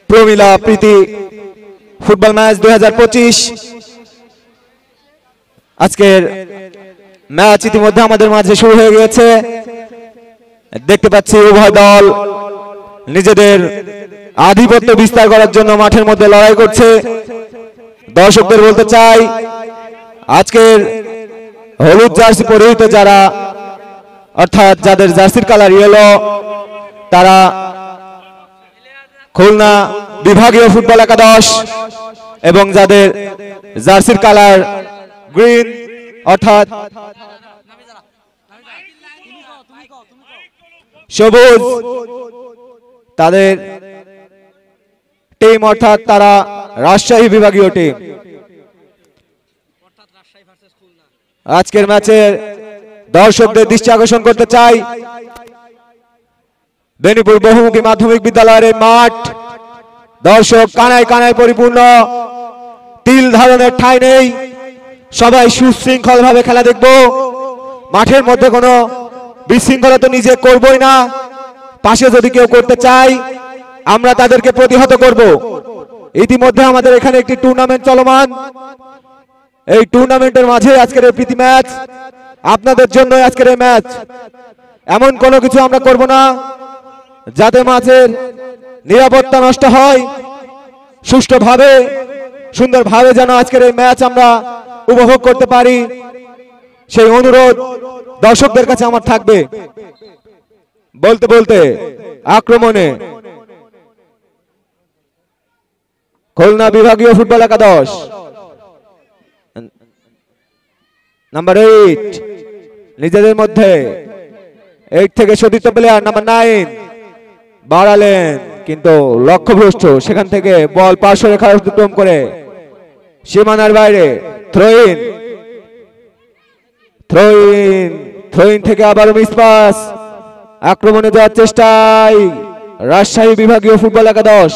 প্রমিলা প্রীতি football match 2025 আজকের match ইতিমধ্যে আমাদের মাঝে শুরু হয়ে গিয়েছে। দেখতে পাচ্ছি উভয় দল নিজেদের আধিপত্য বিস্তার করার জন্য মাঠের মধ্যে লড়াই করছে। দর্শকদের বলতে চাই, আজকের হলুদ জার্সি পরিহিত যারা, অর্থাৎ যাদের জার্সির কালার ইয়েলো, তারা খুলনা বিভাগীয় ফুটবল একাদশ, এবং যাদের জার্সির কালার গ্রিন অর্থাৎ সবুজ, তাদের টিম অর্থাৎ তারা রাজশাহী বিভাগীয় টিম। আজকের ম্যাচের দর্শকদের দৃষ্টি আকর্ষণ করতে চাই, বেনীপুর বহুমুখী মাধ্যমিক বিদ্যালয়ের মাঠ দর্শক কানায় কানায় পরিপূর্ণ, তিল ধারণের ঠাঁই নেই, সবাই সুশৃঙ্খল ভাবে খেলা দেখব। মাঠের মধ্যে কোনো বিশৃঙ্খলা তো নিজে করবই না, পাশে যদি কেউ করতে চাই আমরা তাদেরকে প্রতিহত করব। ইতিমধ্যে আমাদের এখানে একটি টুর্নামেন্ট চলমান, এই টুর্নামেন্টের মাঝে আজকের এই প্রীতি ম্যাচ, আপনাদের জন্য আজকের এই ম্যাচ। এমন কোনো কিছু আমরা করব না যাতে মাঝের নিরাপত্তা নষ্ট হয়। সুষ্ঠুভাবে সুন্দরভাবে যেন আজকের এই ম্যাচ আমরা উপভোগ করতে পারি, সেই অনুরোধ দর্শকদের কাছে আমার থাকবে। বলতে বলতে আক্রমণে খুলনা বিভাগীয় ফুটবল একাদশ নাম্বার 8 নিজেদের মধ্যে 8 থেকে সতীর্থ প্লেয়ার নাম্বার 9 বাড়ালেন, কিন্তু লক্ষ্যভ্রষ্ট। সেখান থেকে বল পার্শ্ব রেখা অতিক্রম করে সীমানার বাইরে থ্রোইন, থ্রোইন থ্রোইন থেকে আবার মিস পাস। আক্রমণে যাওয়ার চেষ্টায় রাজশাহী বিভাগীয় ফুটবল একাদশ।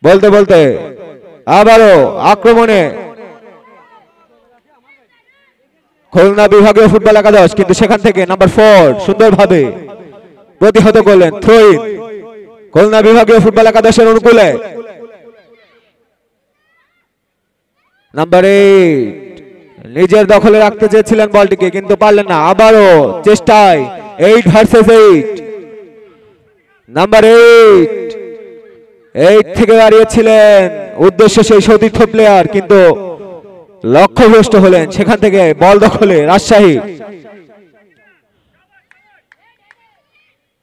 বলতে বলতে আবারও আক্রমণে খুলনা বিভাগীয় ফুটবল একাদশ, কিন্তু সেখান থেকে নাম্বার 4 সুন্দরভাবে প্রতিহত করলেন থ্রোইন খুলনা বিভাগীয় ফুটবল একাদশের অনুকূলে। নাম্বার 8 নিজের দখলে রাখতে চেয়েছিলেন বলটিকে, কিন্তু পারলেন না। আবারও চেষ্টায় 8 ভার্সেস 8। নাম্বার 8 থেকে দাঁড়িয়েছিলেন, উদ্দেশ্য সেই সতীর্থ প্লেয়ার, কিন্তু লক্ষ্যভ্রষ্ট হলেন। সেখান থেকে বল দখলে রাজশাহী।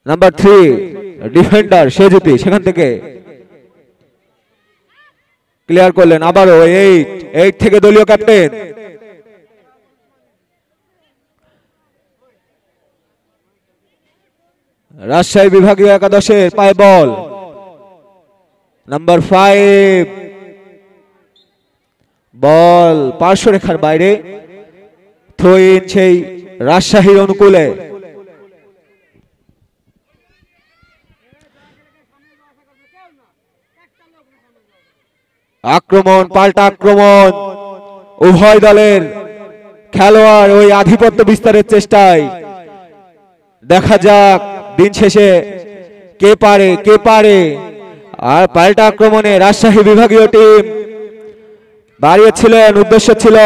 নাম্বার 3 ডিফেন্ডার সেজুতি, সেখান থেকে ক্লিয়ার করলেন। আবারও 8 থেকে দলীয় ক্যাপ্টেন রাজশাহী বিভাগীয় একাদশের পায়ে বল। নাম্বার 5 বল পার্শ্ব রেখার বাইরে, থ্রো ইন সেই রাজশাহীর অনুকূলে। আক্রমণ পাল্টা আক্রমণ, উভয় দলের খেলোয়াড় ওই আধিপত্য বিস্তারের চেষ্টায়। দেখা যাক দিন শেষে কে পারে। আর পাল্টা আক্রমণে রাজশাহী বিভাগীয় টিম বাড়িয়েছিলেন, উদ্দেশ্য ছিল,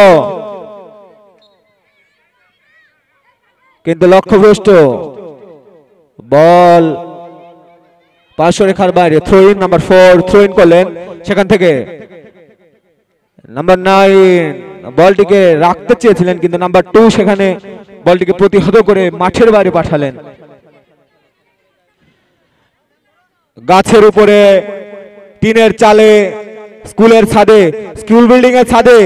কিন্তু লক্ষ্যভ্রষ্ট। বল পার্শ্বরেখার বাইরে, throw in. Number 4 throw in করলেন। সেখান থেকে নাম্বার 9 বলটিকে রাখতে চেয়েছিলেন, কিন্তু নাম্বার 2 সেখানে বলটিকে প্রতিহত করে মাঠের বাইরে পাঠালেন। গাছের উপরে, টিনের চালে, স্কুলের ছাদে, স্কুল বিল্ডিং এর ছাদে,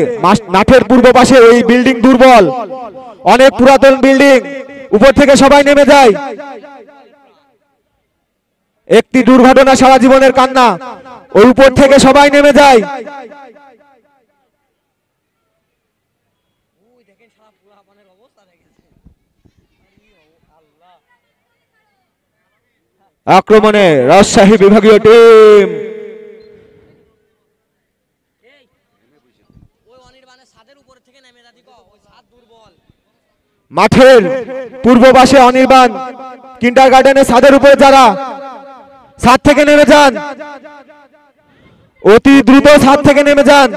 মাঠের পূর্ব পাশে ওই বিল্ডিং দুর্বল, অনেক পুরাতন বিল্ডিং, উপর থেকে সবাই নেমে যায়। একটি দুর্ঘটনা সারা জীবনের কান্না, ওই উপর থেকে সবাই নেমে যায়। আক্রমণে রাজশাহী বিভাগীয় টিম। মাঠের পূর্ব পাশে অনির্বাণ কিন্ডারগার্টেনের ছাদের উপরে যারা ছাদ থেকে নেমে যান, অতি দ্রুত ছাদ থেকে নেমে যান।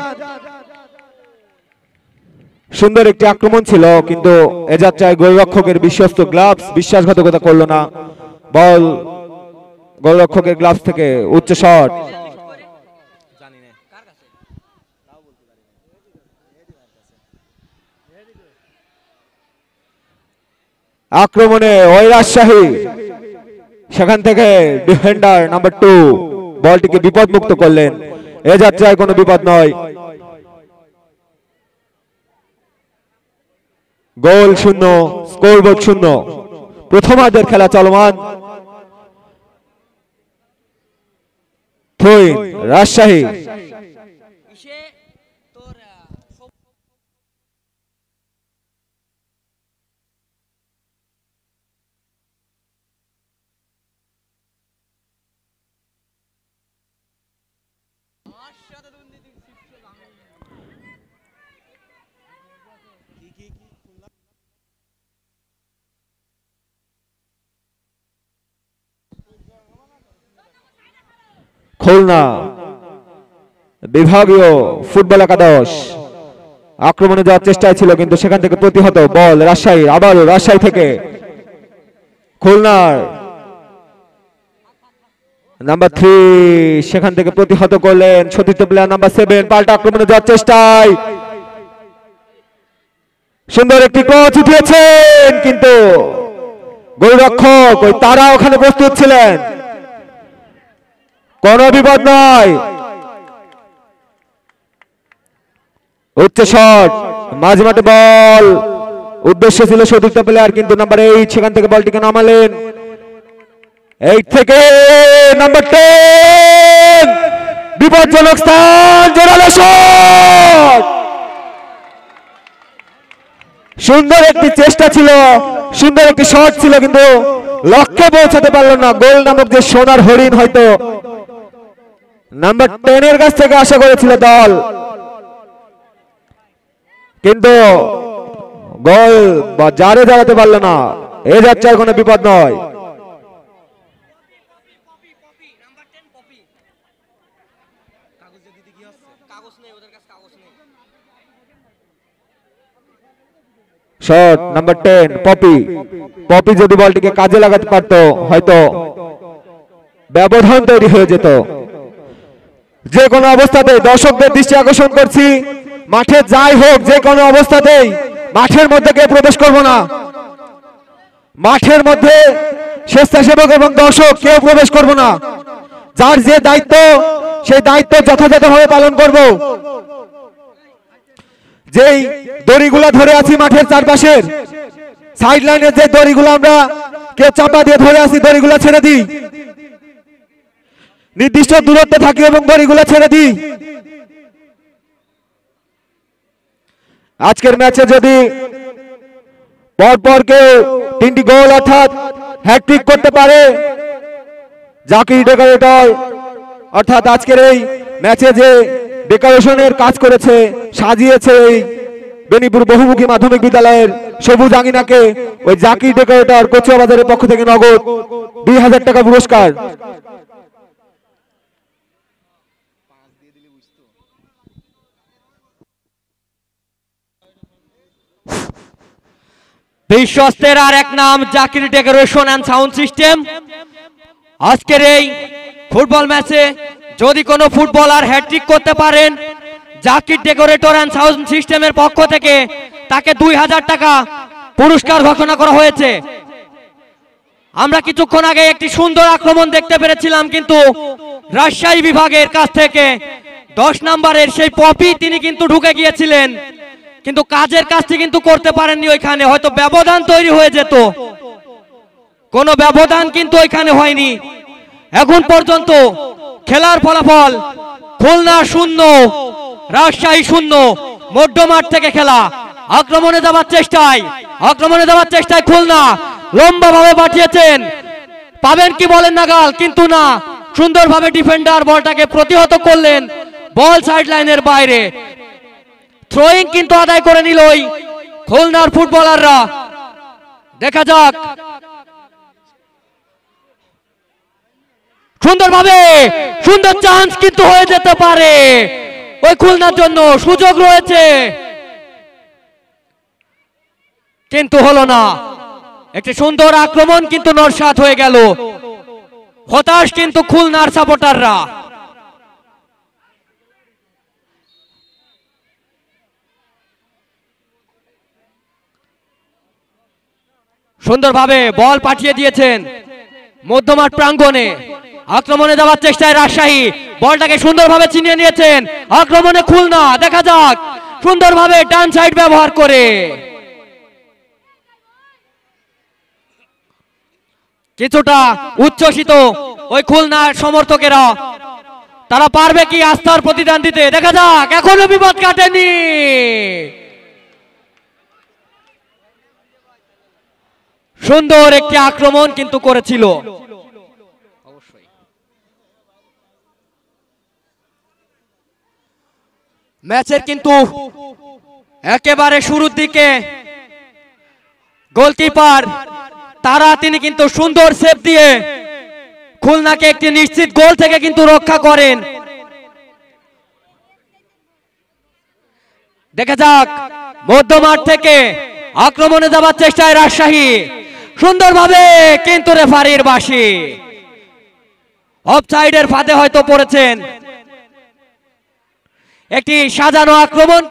সুন্দর একটি আক্রমণ ছিল, কিন্তু এ যাত্রায় গোলরক্ষকের বিশ্বস্ত গ্লাভস বিশ্বাসঘাতকতা করলো না। বল গোলরক্ষকের গ্লাভস থেকে উচ্চ শট। আক্রমণে ওই রাজশাহী, সেখান থেকে ডিফেন্ডার নাম্বার 2 বলটিকে বিপদমুক্ত করলেন। এ যাত্রায় কোনো বিপদ নয়। গোল শূন্য, স্কোরবোর্ড শূন্য। প্রথমার্ধের খেলা চলমান। থ্রোইন রাজশাহী। খুলনা বিভাগীয় ফুটবল একাদশ আক্রমণে যাওয়ার চেষ্টায় ছিল, কিন্তু সেখান থেকে প্রতিহত। বল রাজশাহী, আবারও রাজশাহী থেকে খুলনার নাম্বার 3 সেখান থেকে প্রতিহত করলেন সতীর্থ প্লেয়ার নাম্বার 7। পাল্টা আক্রমণে যাওয়ার চেষ্টায় সুন্দর একটি ক্রস উঠিয়েছেন, কিন্তু গোলরক্ষক ওই তারা ওখানে প্রস্তুত ছিলেন। কোনো বিপদ নয়। উচ্চ শট, মাঝে মাঠে বল, উদ্দেশ্য ছিল সতীর্থ প্লেয়ার, কিন্তু নাম্বার 8 সেখান থেকে বলটিকে নামালেন। 8 থেকে নাম্বার 10, বিপজ্জনক স্থান, জোরালো শট। সুন্দর একটি চেষ্টা ছিল, সুন্দর একটি শট ছিল, কিন্তু লক্ষ্যে পৌঁছাতে পারল না। গোল নামক যে সোনার হরিণ হয়তো নাম্বার 10 এর কাছ থেকে আশা করেছিল দল, কিন্তু গোল বা জারে দাঁড়াতে পারল না। এ যাচ্ছে কোনো বিপদ নয়। Shot number 10 poppy. পপি যদি বলটিকে কাজে লাগাতে পারতো হয়তো ব্যবধান তৈরি হয়ে যেত। যে কোনো অবস্থাতে দর্শকদের দৃষ্টি আকর্ষণ করছি, মাঠে যাই হোক যে কোনো অবস্থাতেই মাঠের মধ্যে কেউ প্রবেশ করব না। মাঠের মধ্যে স্বেচ্ছাসেবক এবং দর্শক কেউ প্রবেশ করব না। যার যে দায়িত্ব সেই দায়িত্ব যথাযথভাবে পালন করব। যেই দড়িগুলা ধরে আছি মাঠের চারপাশের সাইড লাইনের যে দড়িগুলো আমরা কেউ চাপা দিয়ে ধরে আছি, দড়িগুলা ছেড়ে দিই, নির্দিষ্ট দূরত্বে থাকি এবং দড়িগুলা ছেড়ে দিই। আজকের ম্যাচে যদি পরপর কেউ 3টি গোল অর্থাৎ হ্যাটট্রিক করতে পারে, জাকির ডেকোরেটর অর্থাৎ আজকের এই ম্যাচে যে ডেকোরেশনের কাজ করেছে, সাজিয়েছে এই বেনিপুর বহুমুখী মাধ্যমিক বিদ্যালয়ের সবুজ আঙিনাকে, ওই জাকির ডেকোরেটর কচুয়া বাজারের পক্ষ থেকে নগদ 2000 টাকা পুরস্কার। বিশ্বস্তের আর এক নাম Zakir decoration and sound system. আজকের এই ফুটবল ম্যাচে যদি কোনো ফুটবলার হ্যাটট্রিক করতে পারেন, জাকির ডেকোরেটর এন্ড সাউন্ড সিস্টেমের পক্ষ থেকে তাকে 2000 টাকা পুরস্কার ঘোষণা করা হয়েছে। আমরা কিছুক্ষণ আগে একটি সুন্দর আক্রমণ দেখতে পেরেছিলাম, কিন্তু রাজশাহী বিভাগের কাছ থেকে 10 নম্বরের সেই পপি তিনি কিন্তু ঢুকে গিয়েছিলেন, কিন্তু কাজের কাজটি কিন্তু করতে পারেননি। ওইখানে হয়তো ব্যবধান তৈরি হয়ে যেত, কোনো ব্যবধান কিন্তু ওইখানে হয়নি। এখন পর্যন্ত খেলার ফলাফল খুলনা 0, রাজশাহী 0। মধ্যমাঠ থেকে খেলা, আক্রমণে যাওয়ার চেষ্টায় খুলনা লম্বাভাবে পাঠিয়েছেন, পাবেন কি বলেন নাগাল, কিন্তু না, সুন্দরভাবে ডিফেন্ডার বলটাকে প্রতিহত করলেন, বল সাইড লাইনের বাইরে। থ্রোয়িং কিন্তু আদায় করে নিল খুলনার ফুটবলাররা। দেখা যাক, সুন্দর চান্স কিন্তু হয়ে যেতে পারে ওই খুলনার জন্য, সুযোগ রয়েছে কিন্তু হলো না। একটি সুন্দর আক্রমণ কিন্তু নস্যাৎ হয়ে গেল। হতাশ কিন্তু খুলনার সাপোর্টাররা। সুন্দরভাবে বল পাঠিয়ে দিয়েছেন মধ্যমাঠ প্রাঙ্গণে, আক্রমণে যাওয়ার চেষ্টায় রাজশাহী, বলটাকে সুন্দরভাবে ছিনিয়ে নিয়েছেন, আক্রমণে খুলনা। দেখা যাক, সুন্দরভাবে ডান সাইড ব্যবহার করে কিছুটা উচ্ছ্বসিত ওই খুলনার সমর্থকেরা, তারা পারবে কি আস্থার প্রতিদান দিতে? দেখা যাক, এখনো বিপদ কাটেনি। সুন্দর একটি আক্রমণ কিন্তু করেছিল। ম্যাচের কিন্তু একেবারে শুরুর দিকে গোলকিপার তিনি কিন্তু সুন্দর সেভ দিয়ে খুলনাকে একটি নিশ্চিত গোল থেকে কিন্তু রক্ষা করেন। দেখা যাক, মধ্যমাঠ থেকে আক্রমণে যাওয়ার চেষ্টায় রাজশাহী, সুন্দরভাবে কিন্তু রেফারির বাঁশি, অফসাইডের ফাঁদে হয়তো পড়েছেন। একটি সাজানো আক্রমণ